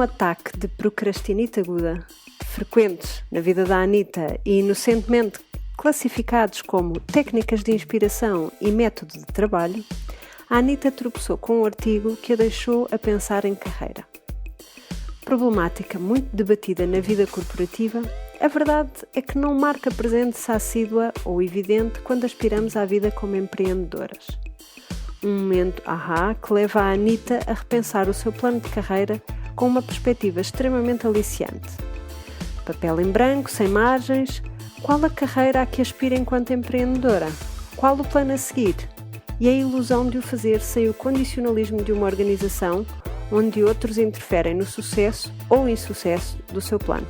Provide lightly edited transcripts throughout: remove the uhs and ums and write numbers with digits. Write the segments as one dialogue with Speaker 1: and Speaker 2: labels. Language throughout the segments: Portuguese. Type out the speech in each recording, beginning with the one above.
Speaker 1: ataque de procrastinite aguda, frequentes na vida da Anitta e inocentemente classificados como técnicas de inspiração e método de trabalho, a Anitta tropeçou com um artigo que a deixou a pensar em carreira. Problemática muito debatida na vida corporativa, a verdade é que não marca presença assídua ou evidente quando aspiramos à vida como empreendedoras. Um momento que leva a Anitta a repensar o seu plano de carreira com uma perspectiva extremamente aliciante. Papel em branco, sem margens, qual a carreira a que aspira enquanto empreendedora? Qual o plano a seguir? E a ilusão de o fazer sem o condicionalismo de uma organização onde outros interferem no sucesso ou insucesso do seu plano.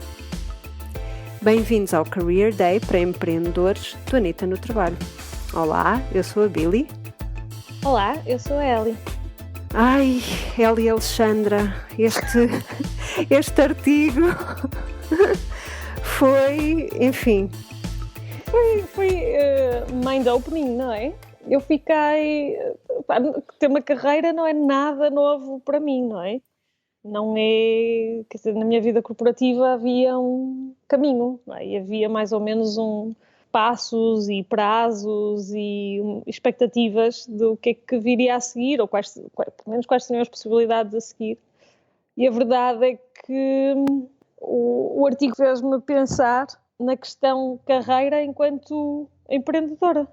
Speaker 1: Bem-vindos ao Career Day para empreendedores do Anitta no Trabalho. Olá, eu sou a Billy.
Speaker 2: Olá, eu sou a Ellie.
Speaker 1: Ai, Ellie e Alexandra, este artigo foi, enfim...
Speaker 2: Foi mind-opening, não é? Eu fiquei... ter uma carreira não é nada novo para mim, não é? Não é... Quer dizer, na minha vida corporativa havia um caminho, não é? E havia mais ou menos passos e prazos e expectativas do que é que viria a seguir, ou pelo menos quais seriam as possibilidades a seguir. E a verdade é que o artigo fez-me pensar na questão carreira enquanto empreendedora,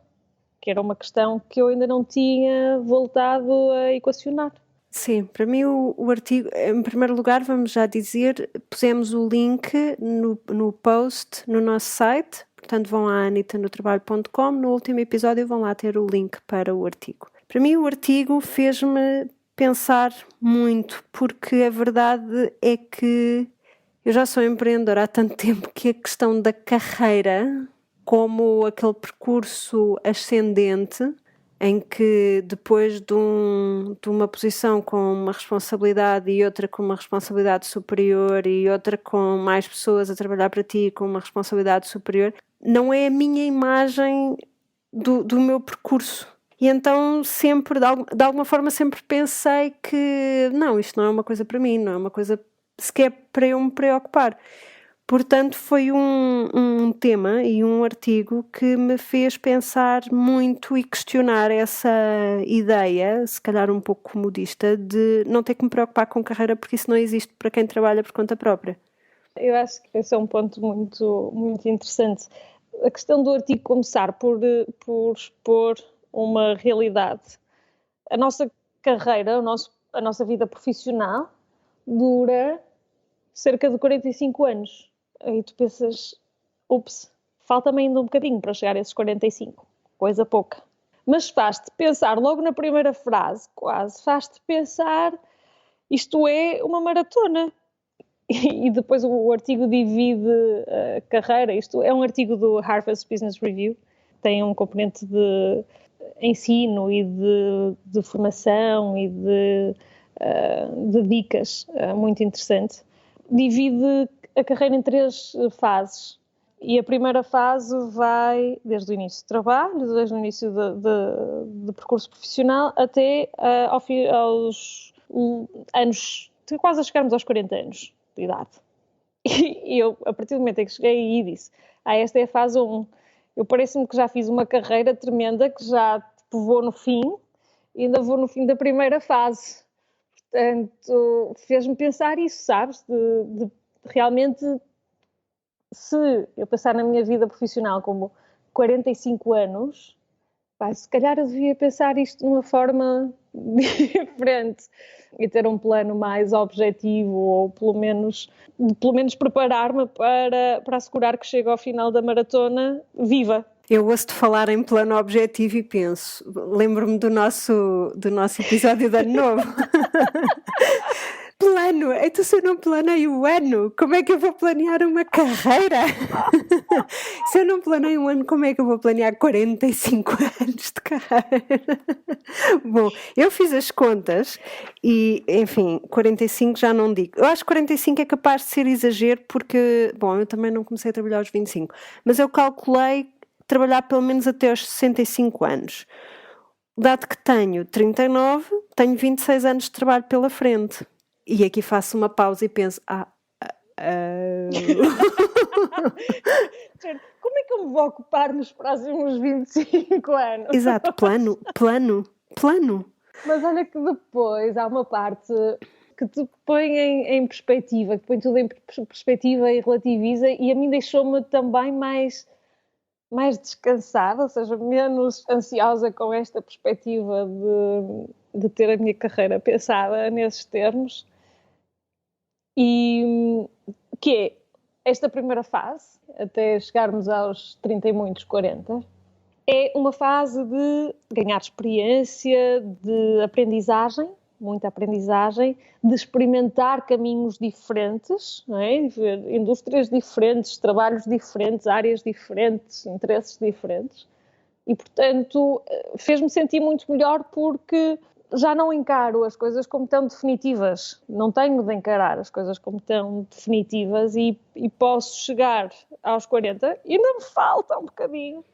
Speaker 2: que era uma questão que eu ainda não tinha voltado a equacionar.
Speaker 1: Sim, para mim o artigo, em primeiro lugar, vamos já dizer, pusemos o link no post no nosso site, portanto vão a anitanotrabalho.com, no último episódio vão lá ter o link para o artigo. Para mim o artigo fez-me pensar muito, porque a verdade é que eu já sou empreendedora há tanto tempo que a questão da carreira, como aquele percurso ascendente, em que depois de uma posição com uma responsabilidade e outra com uma responsabilidade superior e outra com mais pessoas a trabalhar para ti com uma responsabilidade superior, não é a minha imagem do meu percurso. E então sempre, de alguma forma, sempre pensei que não, isto não é uma coisa para mim, não é uma coisa sequer para eu me preocupar. Portanto, foi um tema e um artigo que me fez pensar muito e questionar essa ideia, se calhar um pouco comodista, de não ter que me preocupar com carreira, porque isso não existe para quem trabalha por conta própria.
Speaker 2: Eu acho que esse é um ponto muito, muito interessante. A questão do artigo começar por expor uma realidade. A nossa carreira, a nossa vida profissional dura cerca de 45 anos. Aí tu pensas, falta-me ainda um bocadinho para chegar a esses 45, coisa pouca. Mas faz-te pensar, logo na primeira frase, faz-te pensar, isto é uma maratona. E depois o artigo divide a carreira, isto é um artigo do Harvard Business Review, tem um componente de ensino e de formação e de dicas muito interessante. Divide a carreira em 3 fases, e a primeira fase vai desde o início do trabalho, desde o início de percurso profissional até aos anos, quase a chegarmos aos 40 anos de idade. E eu, a partir do momento em que cheguei aí, disse, esta é a fase 1. Eu parece-me que já fiz uma carreira tremenda, que já vou no fim, e ainda vou no fim da primeira fase. Portanto, fez-me pensar isso, sabes? De realmente, se eu pensar na minha vida profissional como 45 anos, se calhar eu devia pensar isto de uma forma diferente e ter um plano mais objetivo, ou pelo menos preparar-me para assegurar que chego ao final da maratona viva.
Speaker 1: Eu ouço-te falar em plano objetivo e penso, lembro-me do nosso episódio de Ano Novo. Plano, então se eu não planeio o ano, como é que eu vou planear uma carreira? Se eu não planeio um ano, como é que eu vou planear 45 anos de carreira? Bom, eu fiz as contas e, enfim, 45 já não digo. Eu acho que 45 é capaz de ser exagero porque, bom, eu também não comecei a trabalhar aos 25, mas eu calculei trabalhar pelo menos até aos 65 anos. Dado que tenho 39, tenho 26 anos de trabalho pela frente. E aqui faço uma pausa e penso,
Speaker 2: como é que eu me vou ocupar nos próximos 25 anos?
Speaker 1: Exato, plano.
Speaker 2: Mas olha que depois há uma parte que te põe em perspectiva, que põe tudo em perspectiva e relativiza, e a mim deixou-me também mais descansada, ou seja, menos ansiosa com esta perspectiva de ter a minha carreira pensada nesses termos. E que é esta primeira fase, até chegarmos aos 30 e muitos, 40, é uma fase de ganhar experiência, de aprendizagem, muita aprendizagem, de experimentar caminhos diferentes, não é? De ver indústrias diferentes, trabalhos diferentes, áreas diferentes, interesses diferentes. E, portanto, fez-me sentir muito melhor porque já não encaro as coisas como tão definitivas. Não tenho de encarar as coisas como tão definitivas e posso chegar aos 40, e ainda me falta um bocadinho.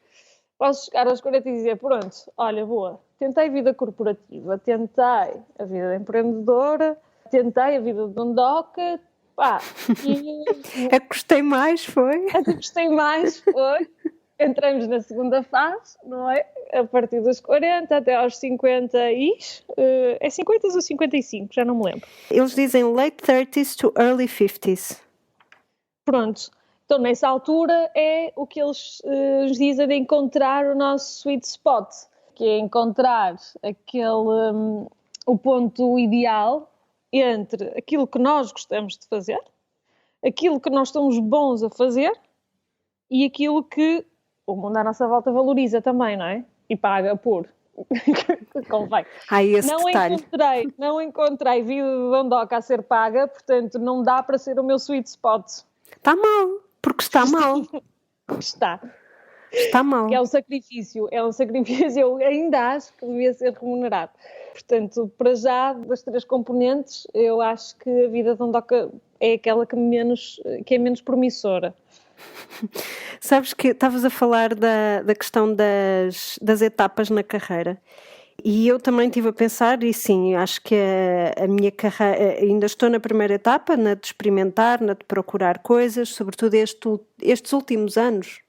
Speaker 2: Posso chegar aos 40 e dizer, pronto, olha, boa, tentei a vida corporativa, tentei a vida empreendedora, tentei a vida de dondoca, pá, e...
Speaker 1: A que gostei mais foi?
Speaker 2: A que gostei mais foi... Entramos na segunda fase, não é? A partir dos 40 até aos 50 é 50 ou 55, já não me lembro.
Speaker 1: Eles dizem late 30s to early 50s.
Speaker 2: Pronto. Então, nessa altura é o que eles nos dizem de encontrar o nosso sweet spot, que é encontrar o ponto ideal entre aquilo que nós gostamos de fazer, aquilo que nós somos bons a fazer e aquilo que o mundo à nossa volta valoriza também, não é? E paga por. Convém.
Speaker 1: Esse detalhe.
Speaker 2: Não encontrei vida de dondoca a ser paga, portanto não dá para ser o meu sweet spot.
Speaker 1: Está mal, porque está mal. Está mal.
Speaker 2: Que é um sacrifício, eu ainda acho que devia ser remunerado. Portanto, para já, das 3 componentes, eu acho que a vida de dondoca é aquela que é menos promissora.
Speaker 1: Sabes que estavas a falar da questão das etapas na carreira e eu também estive a pensar e sim, acho que a minha carreira, ainda estou na primeira etapa, na de experimentar, na de procurar coisas, sobretudo estes últimos anos,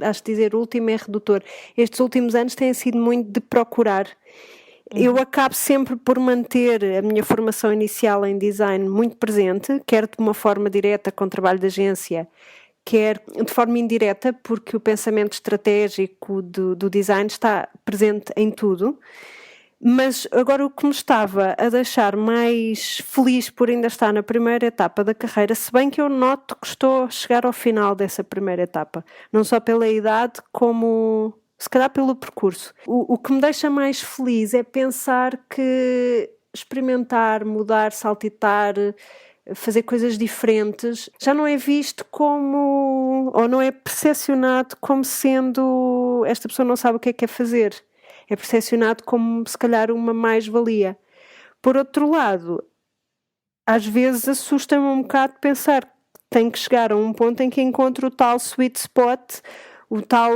Speaker 1: acho que dizer último é redutor, estes últimos anos têm sido muito de procurar. Eu acabo sempre por manter a minha formação inicial em design muito presente, quer de uma forma direta com trabalho de agência, quer de forma indireta, porque o pensamento estratégico do design está presente em tudo. Mas agora o que me estava a deixar mais feliz por ainda estar na primeira etapa da carreira, se bem que eu noto que estou a chegar ao final dessa primeira etapa, não só pela idade como se calhar pelo percurso. O que me deixa mais feliz é pensar que experimentar, mudar, saltitar, fazer coisas diferentes, já não é visto como, ou não é percepcionado como sendo esta pessoa não sabe o que é fazer. É percepcionado como se calhar uma mais-valia. Por outro lado, às vezes assusta-me um bocado pensar que tenho que chegar a um ponto em que encontro o tal sweet spot, o tal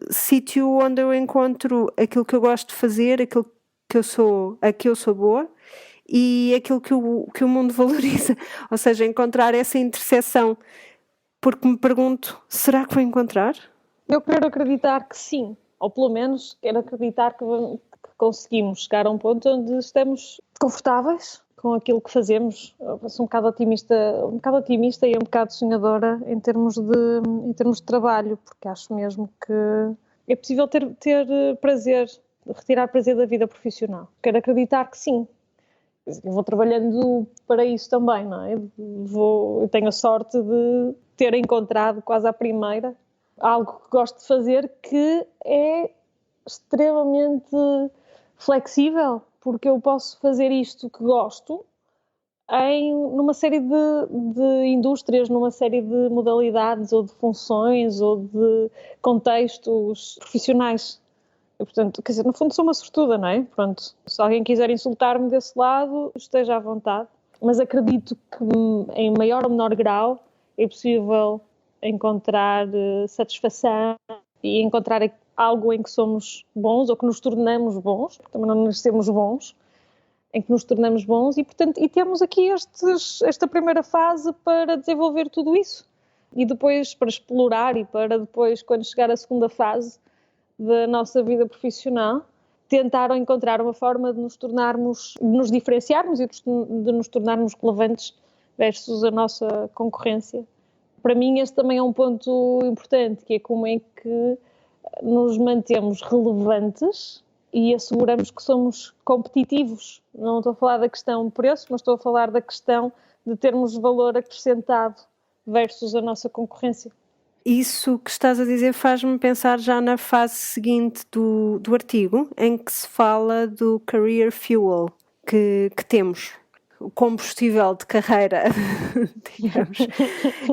Speaker 1: sítio onde eu encontro aquilo que eu gosto de fazer, aquilo que a que eu sou boa, e aquilo que o mundo valoriza, ou seja, encontrar essa interseção, porque me pergunto, será que vou encontrar?
Speaker 2: Eu quero acreditar que sim, ou pelo menos quero acreditar que conseguimos chegar a um ponto onde estamos confortáveis com aquilo que fazemos. Eu sou um bocado otimista e um bocado sonhadora em termos de trabalho, porque acho mesmo que é possível ter prazer, retirar prazer da vida profissional. Quero acreditar que sim. Eu vou trabalhando para isso também, não é? Eu tenho a sorte de ter encontrado quase à primeira algo que gosto de fazer que é extremamente flexível, porque eu posso fazer isto que gosto numa série de indústrias, numa série de modalidades ou de funções ou de contextos profissionais. E, portanto, quer dizer, no fundo sou uma sortuda, não é? Pronto, se alguém quiser insultar-me desse lado, esteja à vontade. Mas acredito que em maior ou menor grau é possível encontrar satisfação e encontrar algo em que somos bons ou que nos tornamos bons, porque também não nascemos bons, em que nos tornamos bons, e portanto temos aqui esta primeira fase para desenvolver tudo isso, e depois para explorar, e para depois, quando chegar a segunda fase da nossa vida profissional, tentar ou encontrar uma forma de nos diferenciarmos e de nos tornarmos relevantes versus a nossa concorrência. Para mim este também é um ponto importante, que é como é que nos mantemos relevantes e asseguramos que somos competitivos. Não estou a falar da questão preço, mas estou a falar da questão de termos valor acrescentado versus a nossa concorrência.
Speaker 1: Isso que estás a dizer faz-me pensar já na fase seguinte do artigo, em que se fala do career fuel que temos, o combustível de carreira, digamos,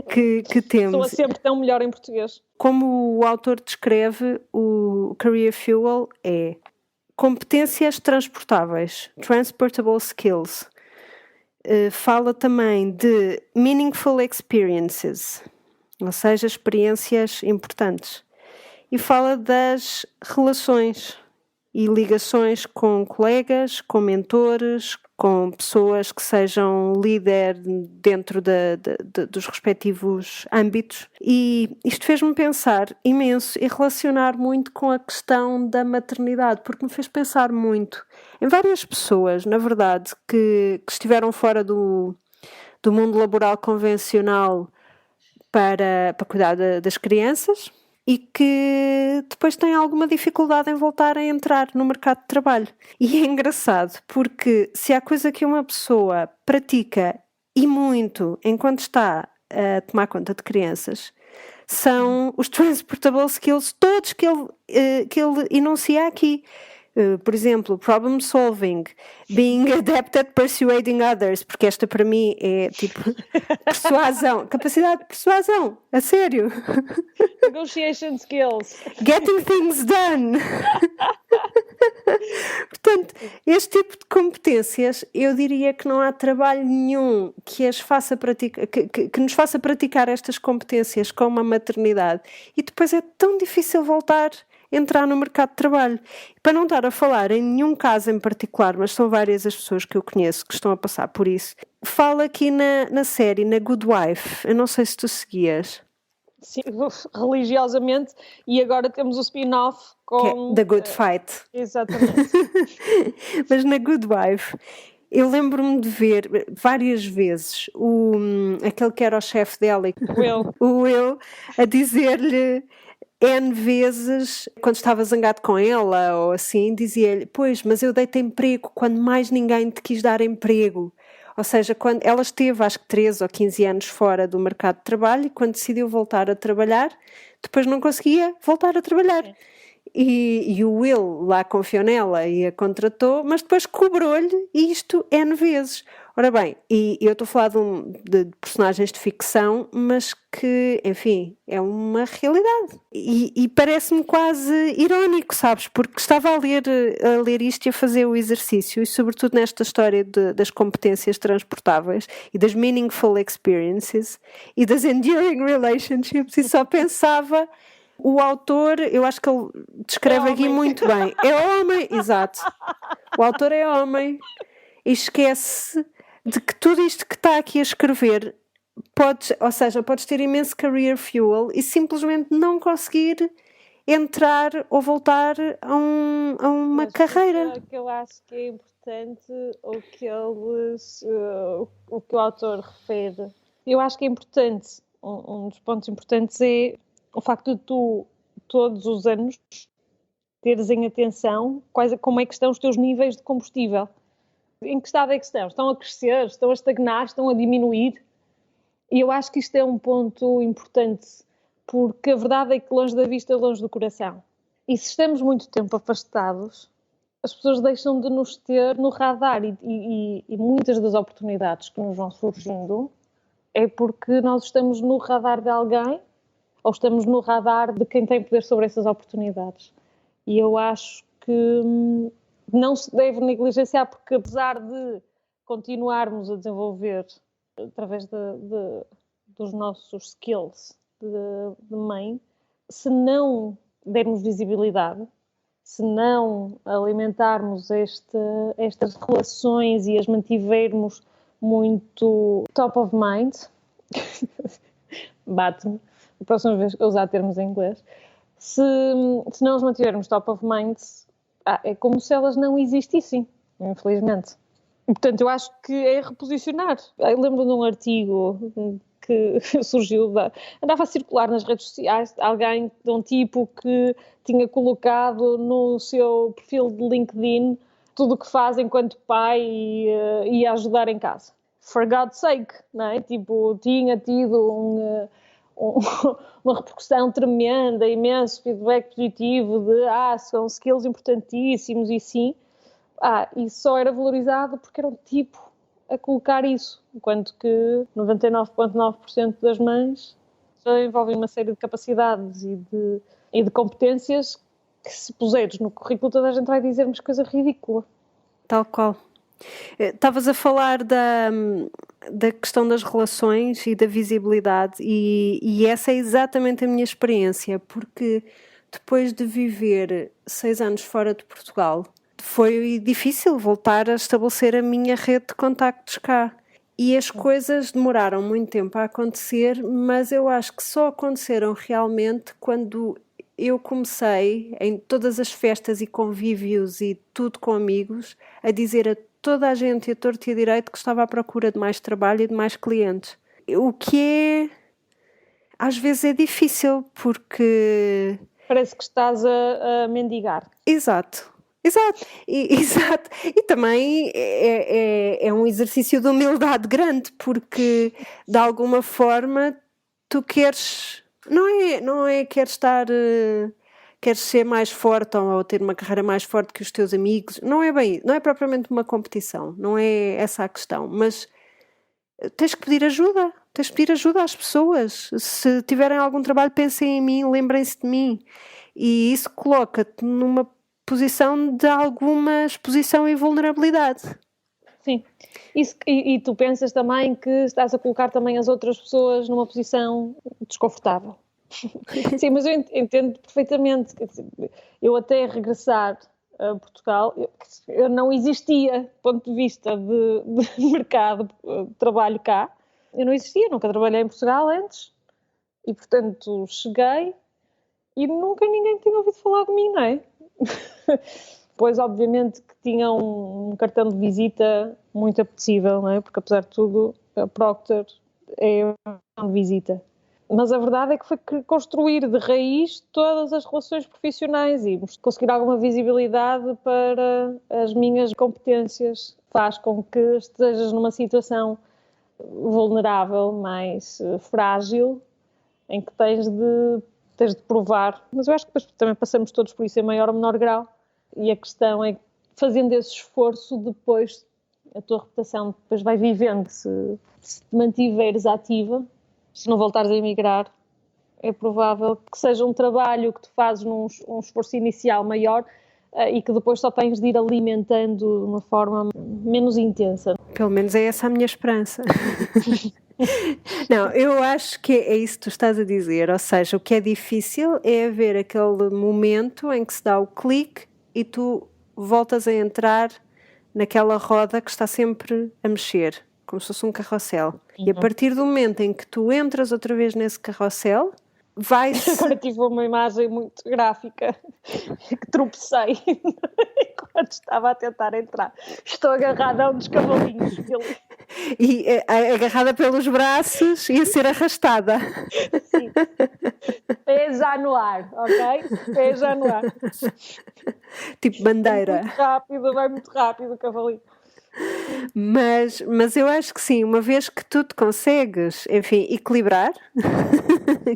Speaker 1: que temos.
Speaker 2: Soa sempre tão melhor em português.
Speaker 1: Como o autor descreve, o career fuel é competências transportáveis, transportable skills. Fala também de meaningful experiences, ou seja, experiências importantes. E fala das relações e ligações com colegas, com mentores, com pessoas que sejam líder dentro dos respectivos âmbitos. E isto fez-me pensar imenso e relacionar muito com a questão da maternidade, porque me fez pensar muito em várias pessoas, na verdade, que estiveram fora do mundo laboral convencional para cuidar das crianças e que depois têm alguma dificuldade em voltar a entrar no mercado de trabalho. E é engraçado, porque se há coisa que uma pessoa pratica e muito enquanto está a tomar conta de crianças, são os transportable skills todos que ele enuncia aqui. Por exemplo, problem solving, being adept at persuading others, porque esta para mim é tipo persuasão, capacidade de persuasão, a sério.
Speaker 2: Negotiation skills.
Speaker 1: Getting things done. Portanto, este tipo de competências, eu diria que não há trabalho nenhum que as faça praticar, que nos faça praticar estas competências como a maternidade, e depois é tão difícil voltar entrar no mercado de trabalho. Para não estar a falar em nenhum caso em particular, mas são várias as pessoas que eu conheço que estão a passar por isso, fala aqui na série, na Good Wife, eu não sei se tu seguias.
Speaker 2: Sim, religiosamente, e agora temos o spin-off com...
Speaker 1: The Good Fight.
Speaker 2: Exatamente.
Speaker 1: Mas na Good Wife, eu lembro-me de ver várias vezes aquele que era o chefe dela, o Will, a dizer-lhe N vezes, quando estava zangado com ela ou assim, dizia-lhe: pois, mas eu dei-te emprego quando mais ninguém te quis dar emprego. Ou seja, quando ela esteve, acho que 13 ou 15 anos fora do mercado de trabalho, e quando decidiu voltar a trabalhar, depois não conseguia voltar a trabalhar. E o Will lá confiou nela e a contratou, mas depois cobrou-lhe isto N vezes. Ora bem, e eu estou a falar de personagens de ficção, mas que, enfim, é uma realidade. E parece-me quase irónico, sabes? Porque estava a ler isto e a fazer o exercício, e sobretudo nesta história das competências transportáveis e das meaningful experiences e das enduring relationships, e só pensava... O autor, eu acho que ele descreve aqui muito bem. É homem, exato. O autor é homem e esquece de que tudo isto que está aqui a escrever podes ter imenso career fuel e simplesmente não conseguir entrar ou voltar a uma carreira.
Speaker 2: O que eu acho que é importante, o que o autor refere, eu acho que é importante, um dos pontos importantes é o facto de tu, todos os anos, teres em atenção como é que estão os teus níveis de combustível. Em que estado é que estão? Estão a crescer? Estão a estagnar? Estão a diminuir? E eu acho que isto é um ponto importante, porque a verdade é que longe da vista, longe do coração. E se estamos muito tempo afastados, as pessoas deixam de nos ter no radar, e muitas das oportunidades que nos vão surgindo é porque nós estamos no radar de alguém, ou estamos no radar de quem tem poder sobre essas oportunidades. E eu acho que não se deve negligenciar, porque apesar de continuarmos a desenvolver através dos nossos skills de mãe, se não dermos visibilidade, se não alimentarmos estas relações e as mantivermos muito top of mind, bate-me, a próxima vez que eu usar termos em inglês, se não as mantivermos top of mind, é como se elas não existissem, infelizmente. E, portanto, eu acho que é reposicionar. Eu lembro de um artigo que surgiu, andava a circular nas redes sociais, alguém de um tipo que tinha colocado no seu perfil de LinkedIn tudo o que faz enquanto pai e a ajudar em casa. For God's sake, não é? Tipo, tinha tido uma repercussão tremenda, imenso feedback positivo de são skills importantíssimos e sim, e só era valorizado porque era um tipo a colocar isso, enquanto que 99,9% das mães já envolvem uma série de capacidades e de competências que, se puseres no currículo, toda a gente vai dizer uma coisa ridícula.
Speaker 1: Tal qual. Estavas a falar da questão das relações e da visibilidade e essa é exatamente a minha experiência, porque depois de viver 6 anos fora de Portugal, foi difícil voltar a estabelecer a minha rede de contactos cá. E as coisas demoraram muito tempo a acontecer, mas eu acho que só aconteceram realmente quando eu comecei, em todas as festas e convívios e tudo com amigos, a dizer a toda a gente e a torto e a direito que estava à procura de mais trabalho e de mais clientes. O que às vezes é difícil, porque...
Speaker 2: Parece que estás a mendigar.
Speaker 1: Exato. E também é um exercício de humildade grande, porque de alguma forma tu queres, não é queres ser mais forte ou ter uma carreira mais forte que os teus amigos, não é propriamente uma competição, não é essa a questão, mas tens que pedir ajuda às pessoas. Se tiverem algum trabalho, pensem em mim, lembrem-se de mim, e isso coloca-te numa posição de alguma exposição e vulnerabilidade.
Speaker 2: Sim, e tu pensas também que estás a colocar também as outras pessoas numa posição desconfortável. Sim, mas eu entendo perfeitamente. Eu até regressar a Portugal, eu não existia do ponto de vista de mercado de trabalho cá. Eu não existia, nunca trabalhei em Portugal antes e, portanto, cheguei e nunca ninguém tinha ouvido falar de mim, não é? Pois, obviamente, que tinha um cartão de visita muito apetecível, não é? Porque, apesar de tudo, a Procter é um cartão de visita. Mas a verdade é que foi construir de raiz todas as relações profissionais e conseguir alguma visibilidade para as minhas competências. Faz com que estejas numa situação vulnerável, mais frágil, em que tens de provar. Mas eu acho que depois também passamos todos por isso em maior ou menor grau. E a questão é que, fazendo esse esforço, depois a tua reputação depois vai vivendo. Se te mantiveres ativa, se não voltares a emigrar, é provável que seja um trabalho que tu fazes um esforço inicial maior e que depois só tens de ir alimentando de uma forma menos intensa.
Speaker 1: Pelo menos é essa a minha esperança. Não, eu acho que é isso que tu estás a dizer, ou seja, o que é difícil é haver aquele momento em que se dá o clique e tu voltas a entrar naquela roda que está sempre a mexer, como se fosse um carrossel. Uhum. E a partir do momento em que tu entras outra vez nesse carrossel, vai-se...
Speaker 2: Agora tive uma imagem muito gráfica, que tropecei enquanto estava a tentar entrar. Estou agarrada a um dos cavalinhos.
Speaker 1: E agarrada pelos braços e a ser arrastada.
Speaker 2: Sim. Pés já no ar, ok? Pés já no ar.
Speaker 1: Tipo bandeira.
Speaker 2: Vai muito rápido o cavalinho.
Speaker 1: Mas eu acho que sim, uma vez que tu te consegues, enfim, equilibrar,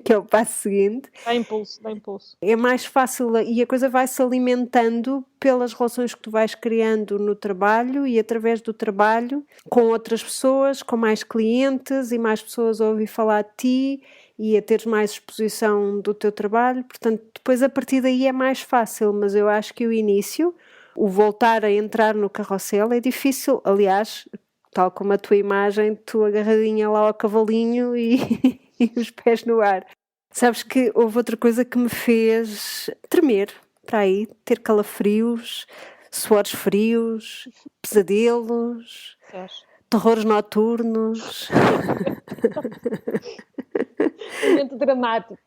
Speaker 1: que é o passo seguinte,
Speaker 2: dá impulso.
Speaker 1: É mais fácil e a coisa vai-se alimentando pelas relações que tu vais criando no trabalho e através do trabalho com outras pessoas, com mais clientes e mais pessoas a ouvir falar de ti e a teres mais exposição do teu trabalho. Portanto, depois a partir daí é mais fácil, mas eu acho que o início, o voltar a entrar no carrossel é difícil. Aliás, tal como a tua imagem, tu agarradinha lá ao cavalinho e, e os pés no ar. Sabes que houve outra coisa que me fez tremer para aí, ter calafrios, suores frios, pesadelos, terrores noturnos.
Speaker 2: Momento dramático.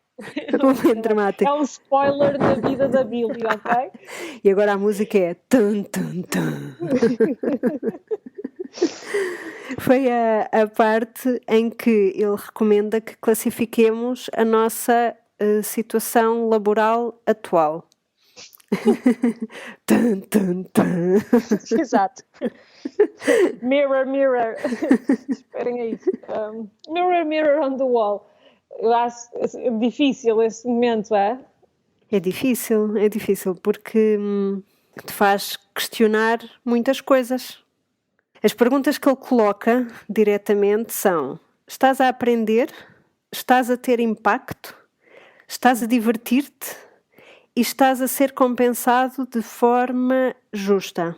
Speaker 1: Momento dramático.
Speaker 2: É um spoiler da vida da Billy, ok?
Speaker 1: E agora a música é tum, tum, tum. Foi a parte em que ele recomenda que classifiquemos a nossa situação laboral atual. Tum, tum, tum.
Speaker 2: Exato. Mirror, mirror. Esperem aí. Mirror, mirror on the wall. Eu acho difícil esse momento, é?
Speaker 1: É difícil porque te faz questionar muitas coisas. As perguntas que ele coloca diretamente são: estás a aprender? Estás a ter impacto? Estás a divertir-te? E estás a ser compensado de forma justa?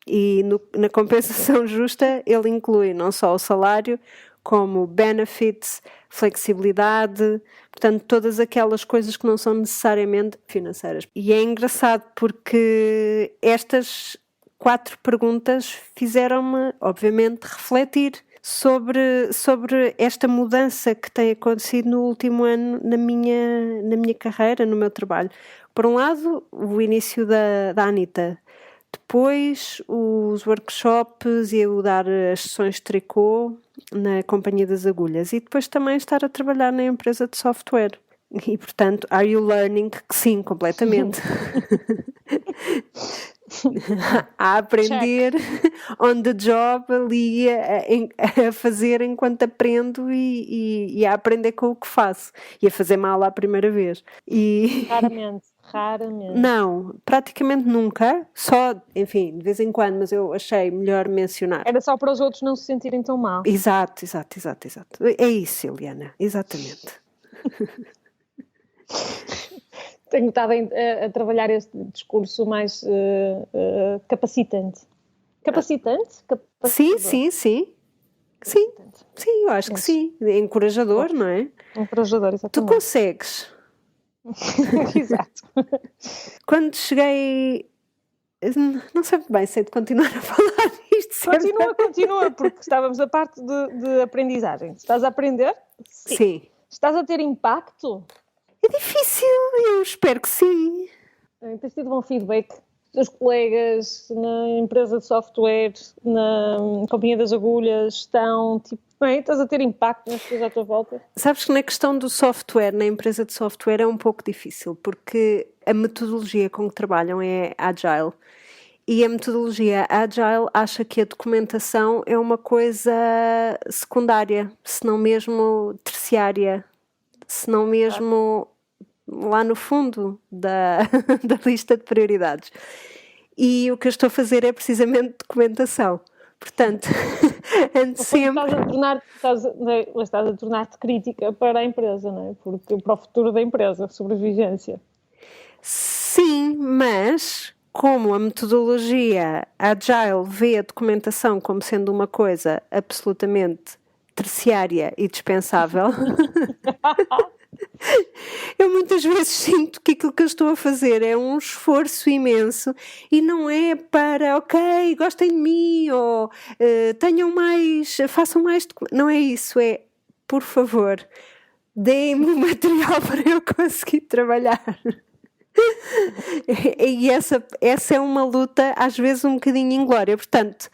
Speaker 1: E na compensação justa ele inclui não só o salário, como benefits, flexibilidade, portanto todas aquelas coisas que não são necessariamente financeiras. E é engraçado porque estas 4 perguntas fizeram-me, obviamente, refletir sobre esta mudança que tem acontecido no último ano na minha carreira, no meu trabalho. Por um lado, o início da Anitta. Depois, os workshops e eu dar as sessões de tricô na Companhia das Agulhas. E depois também estar a trabalhar na empresa de software. E, portanto, are you learning? Que sim, completamente. A aprender on the job ali a fazer enquanto aprendo e a aprender com o que faço e a fazer mal à primeira vez.
Speaker 2: Raramente.
Speaker 1: Não, praticamente nunca, só, enfim, de vez em quando, mas eu achei melhor mencionar.
Speaker 2: Era só para os outros não se sentirem tão mal.
Speaker 1: Exato. É isso, Eliana, exatamente.
Speaker 2: Tenho estado a trabalhar este discurso mais capacitante. Capacitante?
Speaker 1: Sim, eu acho que sim. É encorajador, não é?
Speaker 2: Encorajador, exatamente.
Speaker 1: Tu consegues.
Speaker 2: Exato.
Speaker 1: Quando cheguei, não sei muito bem, sei de continuar a falar disto.
Speaker 2: Continua, porque estávamos a parte de aprendizagem. Estás a aprender?
Speaker 1: Sim.
Speaker 2: Estás a ter impacto?
Speaker 1: É difícil, eu espero que sim.
Speaker 2: Tens tido bom feedback dos colegas na empresa de software, na Companhia das Agulhas, estão bem, estás a ter impacto nas coisas à tua volta?
Speaker 1: Sabes que na questão do software, na empresa de software, é um pouco difícil, porque a metodologia com que trabalham é Agile. E a metodologia Agile acha que a documentação é uma coisa secundária, se não mesmo terciária, se não mesmo lá no fundo da lista de prioridades. E o que eu estou a fazer é precisamente documentação. Portanto, ando sempre...
Speaker 2: Estás a tornar-te crítica para a empresa, não é? Porque para o futuro da empresa, sobrevivência.
Speaker 1: Sim, mas como a metodologia Agile vê a documentação como sendo uma coisa absolutamente terciária e dispensável... Eu muitas vezes sinto que aquilo que eu estou a fazer é um esforço imenso e não é para, ok, gostem de mim ou tenham mais, façam mais, não é isso, é, por favor, deem-me o material para eu conseguir trabalhar. E essa é uma luta às vezes um bocadinho inglória. Portanto,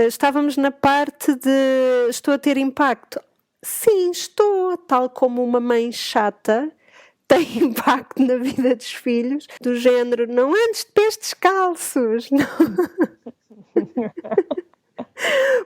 Speaker 1: estávamos na parte de estou a ter impacto. Sim, estou, tal como uma mãe chata tem impacto na vida dos filhos, do género, não andes de pés descalços, não.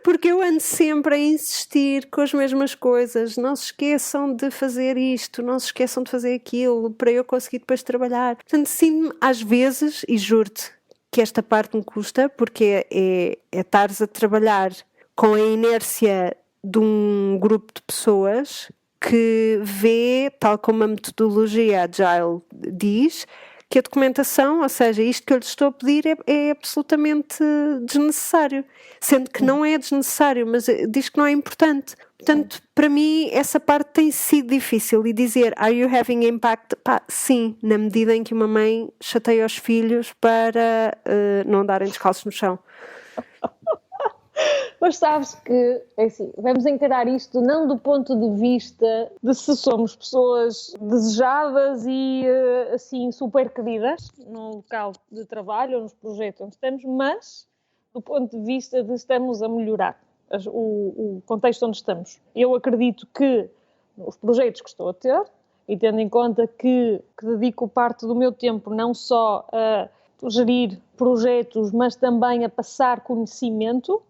Speaker 1: Porque eu ando sempre a insistir com as mesmas coisas, não se esqueçam de fazer isto, não se esqueçam de fazer aquilo, para eu conseguir depois trabalhar. Portanto, sim, às vezes, e juro-te que esta parte me custa, porque é estares a trabalhar com a inércia de um grupo de pessoas que vê, tal como a metodologia Agile diz, que a documentação, ou seja, isto que eu lhes estou a pedir é absolutamente desnecessário, sendo que não é desnecessário, mas diz que não é importante, Portanto, para mim, essa parte tem sido difícil. E dizer, are you having impact? Pá, sim, na medida em que uma mãe chateia os filhos para não darem descalços no chão.
Speaker 2: Mas sabes que, é assim, vamos encarar isto não do ponto de vista de se somos pessoas desejadas e, assim, super queridas no local de trabalho ou nos projetos onde estamos, mas do ponto de vista de estamos a melhorar o contexto onde estamos. Eu acredito que os projetos que estou a ter, e tendo em conta que dedico parte do meu tempo não só a gerir projetos, mas também a passar conhecimento,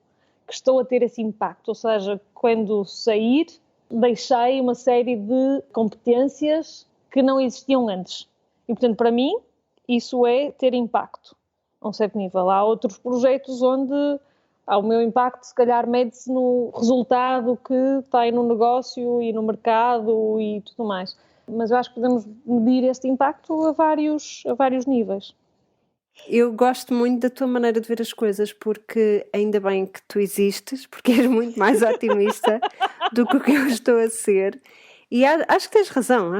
Speaker 2: que estou a ter esse impacto, ou seja, quando sair, deixei uma série de competências que não existiam antes. E, portanto, para mim, isso é ter impacto a um certo nível. Há outros projetos onde o meu impacto, se calhar, mede-se no resultado que tem no negócio e no mercado e tudo mais. Mas eu acho que podemos medir este impacto a vários níveis.
Speaker 1: Eu gosto muito da tua maneira de ver as coisas, porque ainda bem que tu existes, porque és muito mais otimista do que o que eu estou a ser. E acho que tens razão.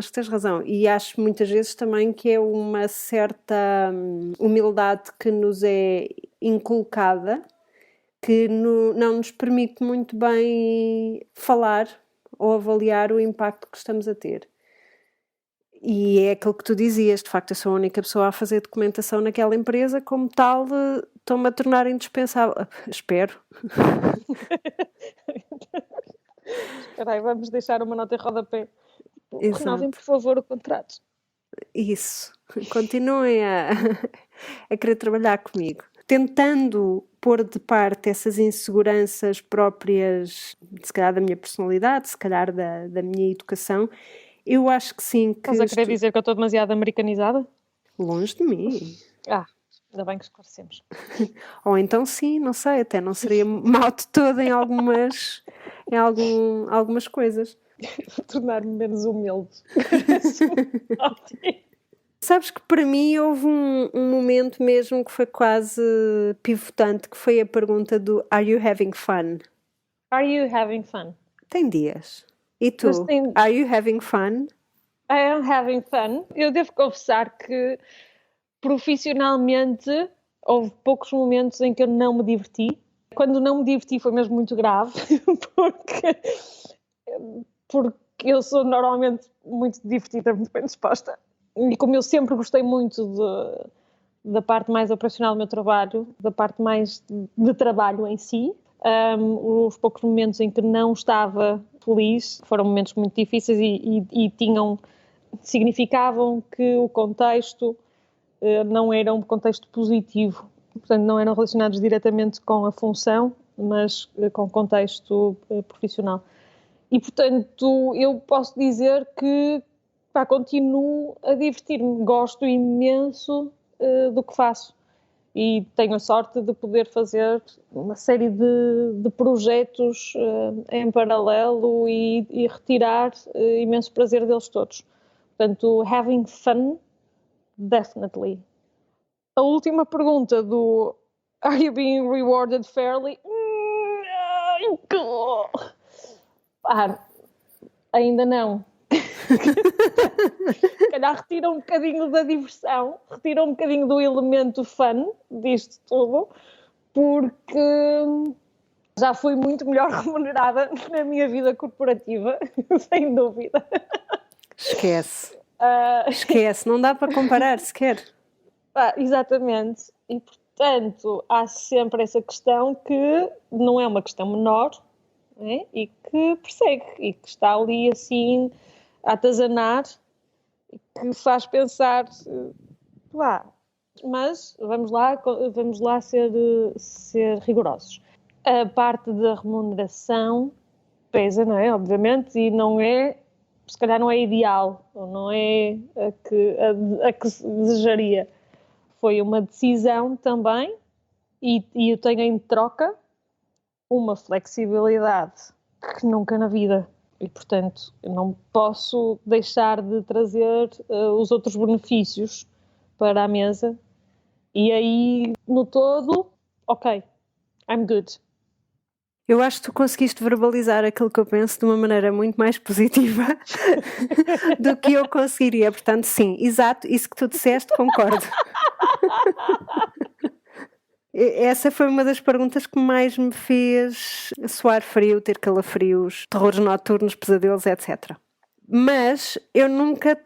Speaker 1: E acho muitas vezes também que é uma certa humildade que nos é inculcada, que não nos permite muito bem falar ou avaliar o impacto que estamos a ter. E é aquilo que tu dizias, de facto eu sou a única pessoa a fazer documentação naquela empresa, como tal estou-me a tornar indispensável. Espero.
Speaker 2: Espera aí, vamos deixar uma nota em rodapé.
Speaker 1: Exato.
Speaker 2: Renovem, por favor, o contrato.
Speaker 1: Isso. Continuem a querer trabalhar comigo. Tentando pôr de parte essas inseguranças próprias, se calhar da minha personalidade, se calhar da minha educação, eu acho que sim.
Speaker 2: Estás a querer dizer que eu estou demasiado americanizada?
Speaker 1: Longe de mim.
Speaker 2: Ainda bem que esclarecemos.
Speaker 1: Ou então sim, não sei, até não seria mal de todo em algumas coisas.
Speaker 2: Tornar-me menos humilde.
Speaker 1: Sabes que para mim houve um momento mesmo que foi quase pivotante, que foi a pergunta do Are you having fun?
Speaker 2: Are you having fun?
Speaker 1: Tem dias. E tu? Are you having fun?
Speaker 2: I am having fun. Eu devo confessar que profissionalmente houve poucos momentos em que eu não me diverti. Quando não me diverti foi mesmo muito grave, porque eu sou normalmente muito divertida, muito bem disposta. E como eu sempre gostei muito da parte mais operacional do meu trabalho, da parte mais de trabalho em si, os poucos momentos em que não estava feliz foram momentos muito difíceis e significavam que o contexto não era um contexto positivo, portanto não eram relacionados diretamente com a função, mas com o contexto profissional. E portanto eu posso dizer que continuo a divertir-me, gosto imenso do que faço e tenho a sorte de poder fazer uma série de projetos em paralelo e retirar imenso prazer deles todos. Portanto, having fun, definitely. A última pergunta do Are you being rewarded fairly? Ainda não. Se calhar retira um bocadinho da diversão, retira um bocadinho do elemento fun disto tudo, porque já fui muito melhor remunerada na minha vida corporativa, sem dúvida.
Speaker 1: Esquece, não dá para comparar sequer.
Speaker 2: Exatamente, e portanto há sempre essa questão que não é uma questão menor, né? E que persegue, e que está ali assim a atazanar, que faz pensar, mas vamos lá ser rigorosos. A parte da remuneração pesa, não é? Obviamente, e não é, se calhar não é ideal, ou não é a que se desejaria. Foi uma decisão também, e eu tenho em troca uma flexibilidade que nunca na vida. E, portanto, eu não posso deixar de trazer os outros benefícios para a mesa. E aí, no todo, ok, I'm good.
Speaker 1: Eu acho que tu conseguiste verbalizar aquilo que eu penso de uma maneira muito mais positiva do que eu conseguiria. Portanto, sim, exato, isso que tu disseste, concordo. Essa foi uma das perguntas que mais me fez suar frio, ter calafrios, terrores noturnos, pesadelos, etc. Mas eu nunca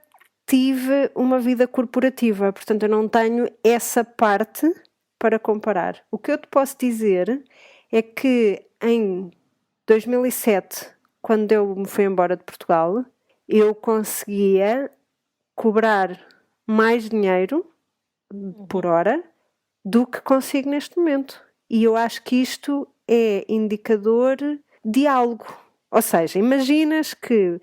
Speaker 1: tive uma vida corporativa, portanto eu não tenho essa parte para comparar. O que eu te posso dizer é que em 2007, quando eu me fui embora de Portugal, eu conseguia cobrar mais dinheiro por hora do que consigo neste momento. E eu acho que isto é indicador de algo. Ou seja, imaginas que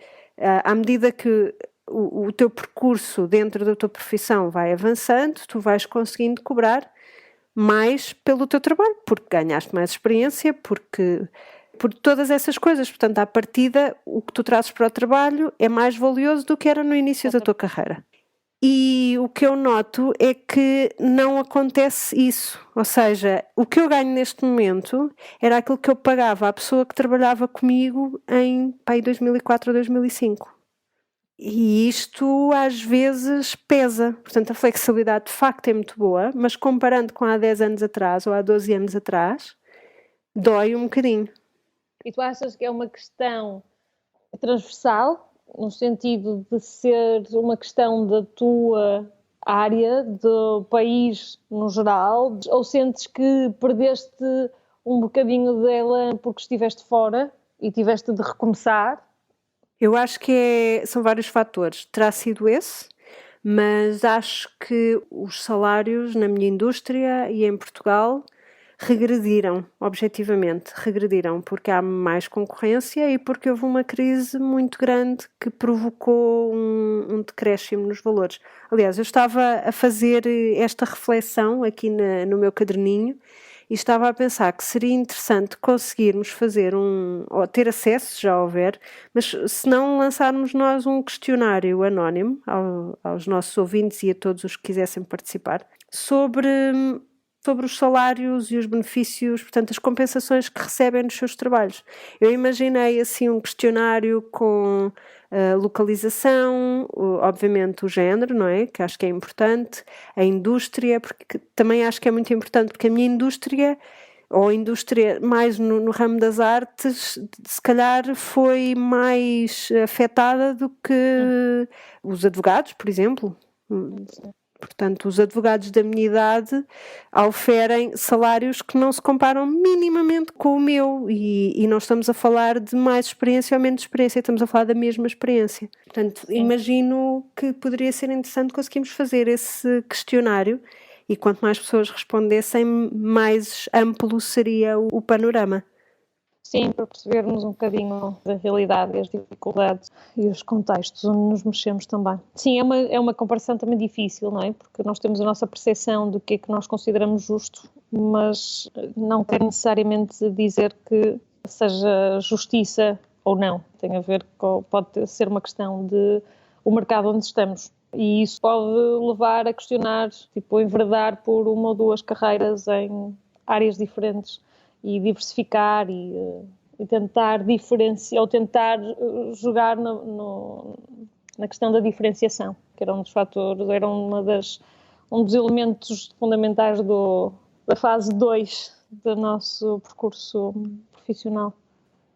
Speaker 1: à medida que o teu percurso dentro da tua profissão vai avançando, tu vais conseguindo cobrar mais pelo teu trabalho, porque ganhaste mais experiência, porque por todas essas coisas. Portanto, à partida, o que tu trazes para o trabalho é mais valioso do que era no início da tua carreira. E o que eu noto é que não acontece isso. Ou seja, o que eu ganho neste momento era aquilo que eu pagava à pessoa que trabalhava comigo em 2004 ou 2005. E isto às vezes pesa. Portanto, a flexibilidade de facto é muito boa, mas comparando com há 10 anos atrás ou há 12 anos atrás, dói um bocadinho.
Speaker 2: E tu achas que é uma questão transversal, no sentido de ser uma questão da tua área, do país no geral, ou sentes que perdeste um bocadinho dela porque estiveste fora e tiveste de recomeçar?
Speaker 1: Eu acho que são vários fatores. Terá sido esse, mas acho que os salários na minha indústria e em Portugal regrediram, objetivamente, regrediram, porque há mais concorrência e porque houve uma crise muito grande que provocou um decréscimo nos valores. Aliás, eu estava a fazer esta reflexão aqui no meu caderninho e estava a pensar que seria interessante conseguirmos fazer ou ter acesso, já houver, mas se não lançarmos nós um questionário anónimo aos nossos ouvintes e a todos os que quisessem participar, sobre os salários e os benefícios, portanto, as compensações que recebem nos seus trabalhos. Eu imaginei assim um questionário com localização, obviamente o género, não é? Que acho que é importante, a indústria, porque também acho que é muito importante, porque a minha indústria, ou a indústria mais no ramo das artes, se calhar foi mais afetada do que os advogados, por exemplo. Portanto, os advogados da minha idade oferem salários que não se comparam minimamente com o meu e não estamos a falar de mais experiência ou menos experiência, estamos a falar da mesma experiência. Portanto, imagino que poderia ser interessante conseguirmos fazer esse questionário e quanto mais pessoas respondessem, mais amplo seria o panorama.
Speaker 2: Sim, para percebermos um bocadinho da realidade e as dificuldades e os contextos onde nos mexemos também. Sim, é uma comparação também difícil, não é? Porque nós temos a nossa percepção do que é que nós consideramos justo, mas não quer necessariamente dizer que seja justiça ou não. Tem a ver com, pode ser uma questão de o mercado onde estamos. E isso pode levar a questionar, enveredar por uma ou duas carreiras em áreas diferentes e diversificar e tentar diferenciar, ou tentar jogar na questão da diferenciação, que era um dos fatores, era um dos elementos fundamentais da fase 2 do nosso percurso profissional.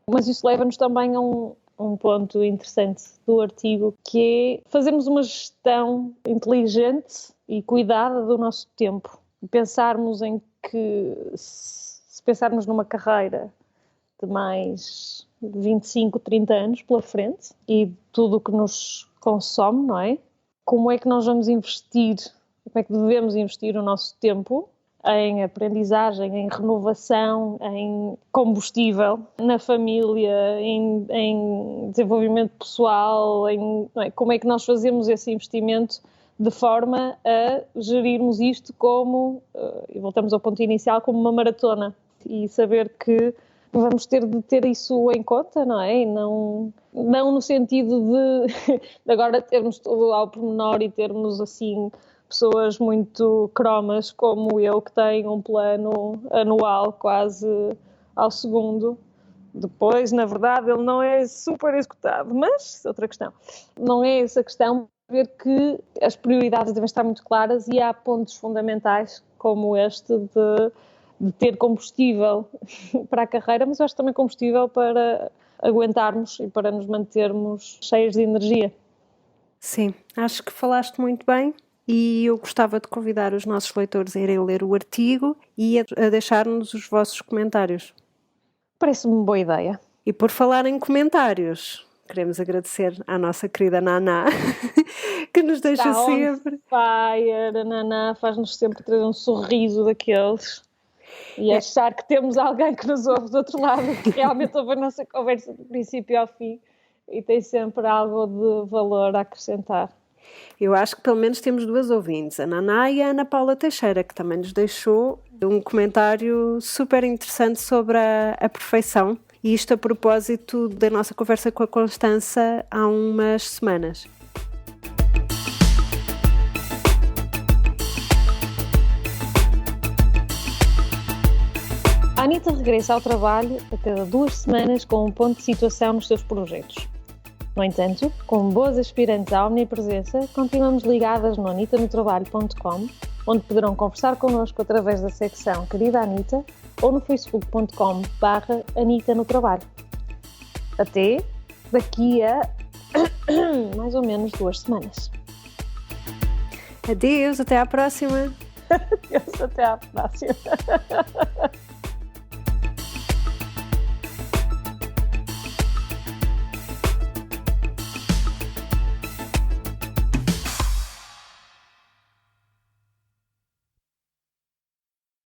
Speaker 2: Mas isso leva-nos também a um ponto interessante do artigo, que é fazermos uma gestão inteligente e cuidada do nosso tempo. Pensarmos em que, se pensarmos numa carreira de mais 25, 30 anos pela frente e tudo o que nos consome, não é? Como é que nós vamos investir, como é que devemos investir o nosso tempo em aprendizagem, em renovação, em combustível, na família, em desenvolvimento pessoal, não é? Como é que nós fazemos esse investimento de forma a gerirmos isto como, e voltamos ao ponto inicial, como uma maratona, e saber que vamos ter de ter isso em conta, não é? E não no sentido de agora termos tudo ao pormenor e termos assim pessoas muito cromas como eu, que têm um plano anual quase ao segundo, Depois, na verdade, ele não é super executado, mas outra questão. Não é essa a questão, ver que as prioridades devem estar muito claras e há pontos fundamentais como este de ter combustível para a carreira, mas eu acho também combustível para aguentarmos e para nos mantermos cheios de energia.
Speaker 1: Sim, acho que falaste muito bem e eu gostava de convidar os nossos leitores a irem ler o artigo e a deixar-nos os vossos comentários.
Speaker 2: Parece-me uma boa ideia.
Speaker 1: E por falar em comentários, queremos agradecer à nossa querida Naná, que nos deixa
Speaker 2: Está
Speaker 1: sempre.
Speaker 2: Fire, a Naná faz-nos sempre trazer um sorriso daqueles e achar que temos alguém que nos ouve do outro lado, que realmente ouve a nossa conversa do princípio ao fim e tem sempre algo de valor a acrescentar.
Speaker 1: Eu acho que pelo menos temos duas ouvintes, a Naná e a Ana Paula Teixeira, que também nos deixou um comentário super interessante sobre a perfeição. E isto a propósito da nossa conversa com a Constança há umas semanas.
Speaker 2: A Anitta regressa ao trabalho a cada 2 semanas com um ponto de situação nos seus projetos. No entanto, com boas aspirantes à omnipresença, continuamos ligadas no anitanotrabalho.com, onde poderão conversar connosco através da secção Querida Anitta ou no facebook.com/Anitanotrabalho. Até daqui a mais ou menos 2 semanas.
Speaker 1: Adeus, até à próxima!
Speaker 2: Adeus, até à próxima!